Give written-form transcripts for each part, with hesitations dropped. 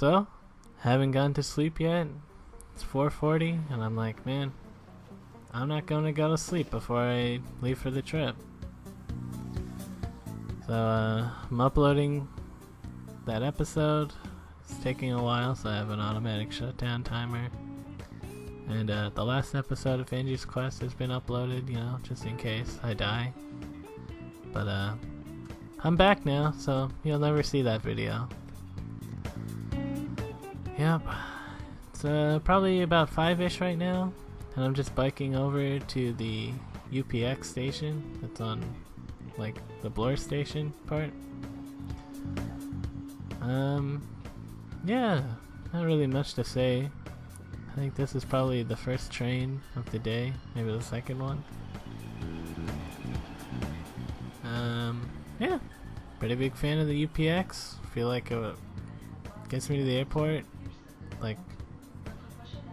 So, haven't gone to sleep yet. It's 4:40, and I'm like, man, I'm not going to go to sleep before I leave for the trip. So, I'm uploading that episode. It's taking a while, so I have an automatic shutdown timer. And the last episode of Angie's Quest has been uploaded, you know, just in case I die. But I'm back now, so you'll never see that video. Yep. It's probably about 5-ish right now, and I'm just biking over to the UPX station that's on, like, the Bloor station part. Yeah, not really much to say. I think this is probably the first train of the day, maybe the second one. Yeah, pretty big fan of the UPX. Feel like it gets me to the airport, like,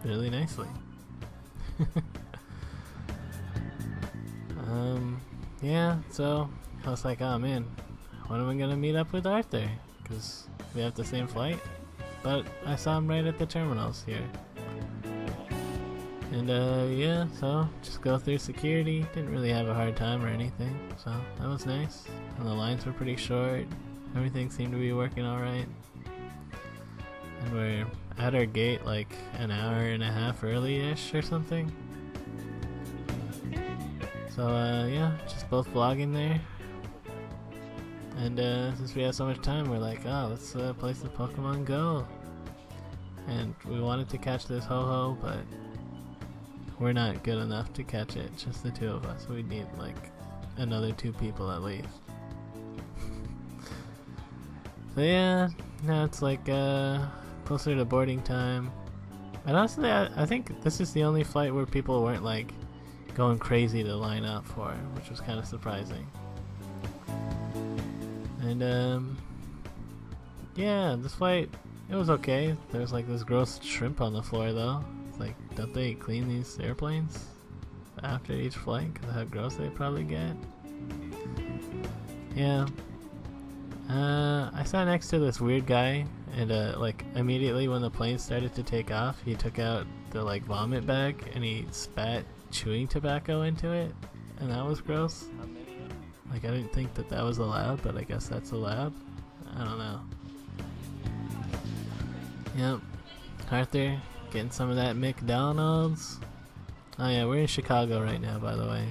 really nicely. Yeah, so I was like, oh man, when am I gonna meet up with Arthur? Because we have the same flight. But I saw him right at the terminals here. And yeah, so just go through security. Didn't really have a hard time or anything, so that was nice. And the lines were pretty short. Everything seemed to be working alright. And we're at our gate like an hour and a half early-ish or something. So yeah, just both vlogging there. And since we have so much time, we're like, oh, let's play some Pokemon Go. And we wanted to catch this Ho-Ho, but we're not good enough to catch it, just the two of us. We need like another 2 people at least. So yeah, now it's like closer to boarding time. And honestly, I think this is the only flight where people weren't like going crazy to line up for, which was kind of surprising. And yeah, this flight, it was okay. There was like this gross shrimp on the floor though. It's like, don't they clean these airplanes after each flight because of how gross they probably get? Yeah. I sat next to this weird guy, and like immediately when the plane started to take off, he took out the like vomit bag and he spat chewing tobacco into it, and that was gross. Like, I didn't think that was allowed, but I guess that's allowed. I don't know. Yep. Arthur, getting some of that McDonald's. Oh yeah, we're in Chicago right now, by the way.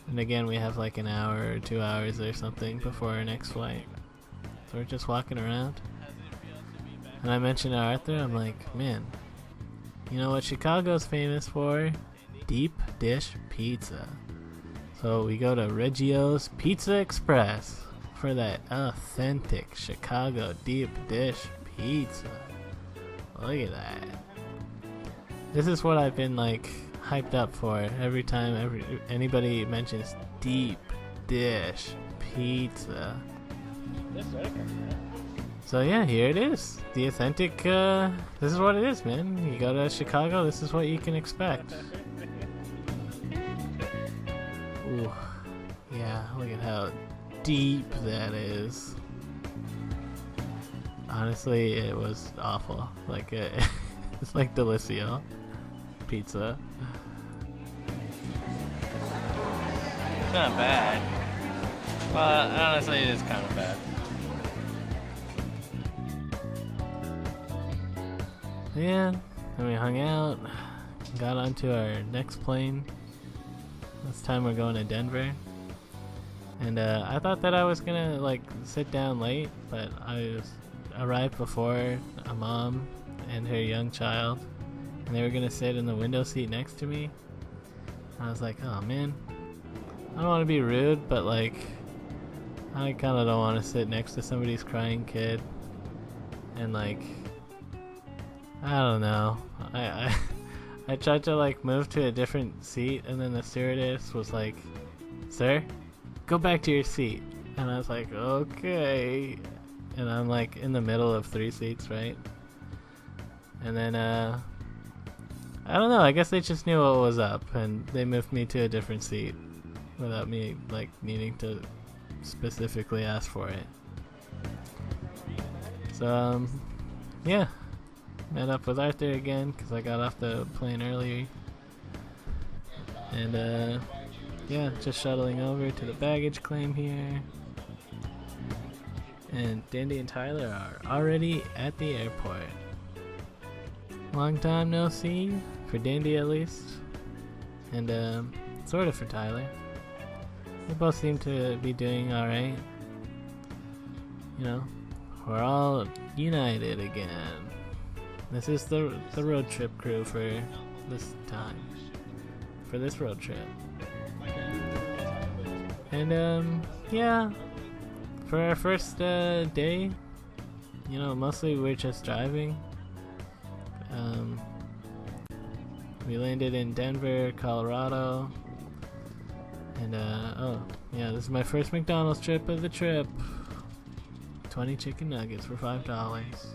And again, we have like an hour or 2 hours or something before our next flight. So we're just walking around. And I mentioned to Arthur, I'm like, man, you know what Chicago's famous for? Deep dish pizza. So we go to Reggio's Pizza Express for that authentic Chicago deep dish pizza. Look at that. This is what I've been like hyped up for every time anybody mentions deep dish pizza. So yeah, here it is. The authentic, this is what it is, man. You go to Chicago, this is what you can expect. Ooh, yeah, look at how deep that is. Honestly, it was awful. Like, it's like Delissio pizza. It's not bad. Well, honestly, it is kind of bad. Yeah, and we hung out, got onto our next plane. This time we're going to Denver. And I thought that I was gonna like sit down late, but I arrived before a mom and her young child, and they were gonna sit in the window seat next to me. I was like, oh man, I don't want to be rude, but like, I kind of don't want to sit next to somebody's crying kid. And like, I don't know, I tried to like move to a different seat, and then the stewardess was like, sir, go back to your seat. And I was like, okay. And I'm like in the middle of 3 seats, right? And then I don't know, I guess they just knew what was up, and they moved me to a different seat without me like needing to specifically ask for it. So yeah, met up with Arthur again because I got off the plane earlier. And yeah, just shuttling over to the baggage claim here. And Dandy and Tyler are already at the airport. Long time no see, for Dandy at least. And sort of for Tyler. They both seem to be doing alright. You know, we're all united again. This is the road trip crew for this time. For this road trip. And yeah, for our first day, you know, mostly we're just driving. We landed in Denver, Colorado. And oh yeah, this is my first McDonald's trip of the trip. 20 chicken nuggets for $5.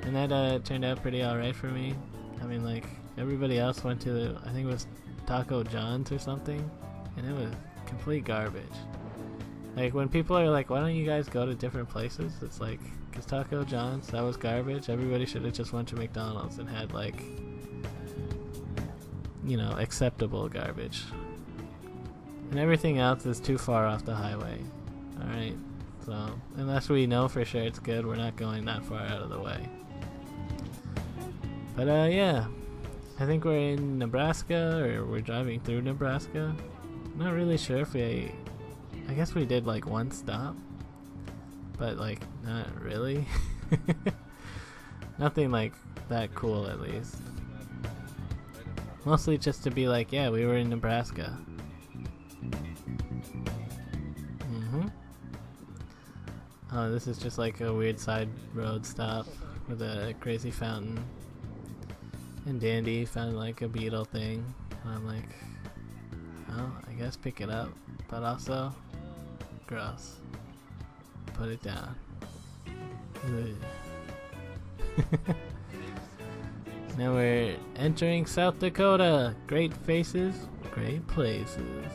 And that turned out pretty alright for me. I mean, like, everybody else went to, I think it was Taco John's or something, and it was complete garbage. Like, when people are like, why don't you guys go to different places? It's like, because Taco John's, that was garbage. Everybody should have just went to McDonald's and had, like, you know, acceptable garbage. And everything else is too far off the highway. Alright, so unless we know for sure it's good, we're not going that far out of the way. But yeah, I think we're in Nebraska, or we're driving through Nebraska. I'm not really sure if I guess we did like one stop, but like not really. Nothing like that cool, at least. Mostly just to be like, yeah, we were in Nebraska. Oh, this is just like a weird side road stop with a crazy fountain. And Dandy found like a beetle thing. And I'm like, oh, I guess pick it up. But also, gross. Put it down. Now we're entering South Dakota. Great faces, great places.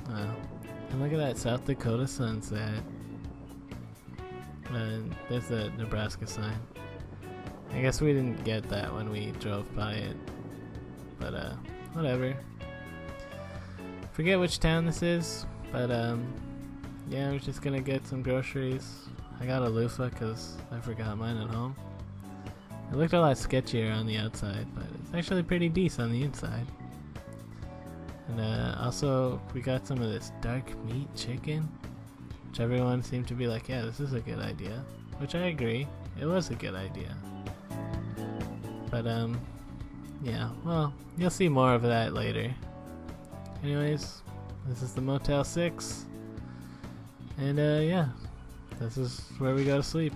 Wow. And look at that South Dakota sunset. And there's the Nebraska sign. I guess we didn't get that when we drove by it. But whatever. Forget which town this is. But yeah, we're just gonna get some groceries. I got a loofah because I forgot mine at home. It looked a lot sketchier on the outside, but it's actually pretty decent on the inside. And also, we got some of this dark meat chicken, which everyone seemed to be like, yeah, this is a good idea. Which I agree, it was a good idea. But yeah, well, you'll see more of that later. Anyways, this is the Motel 6. And yeah, this is where we go to sleep.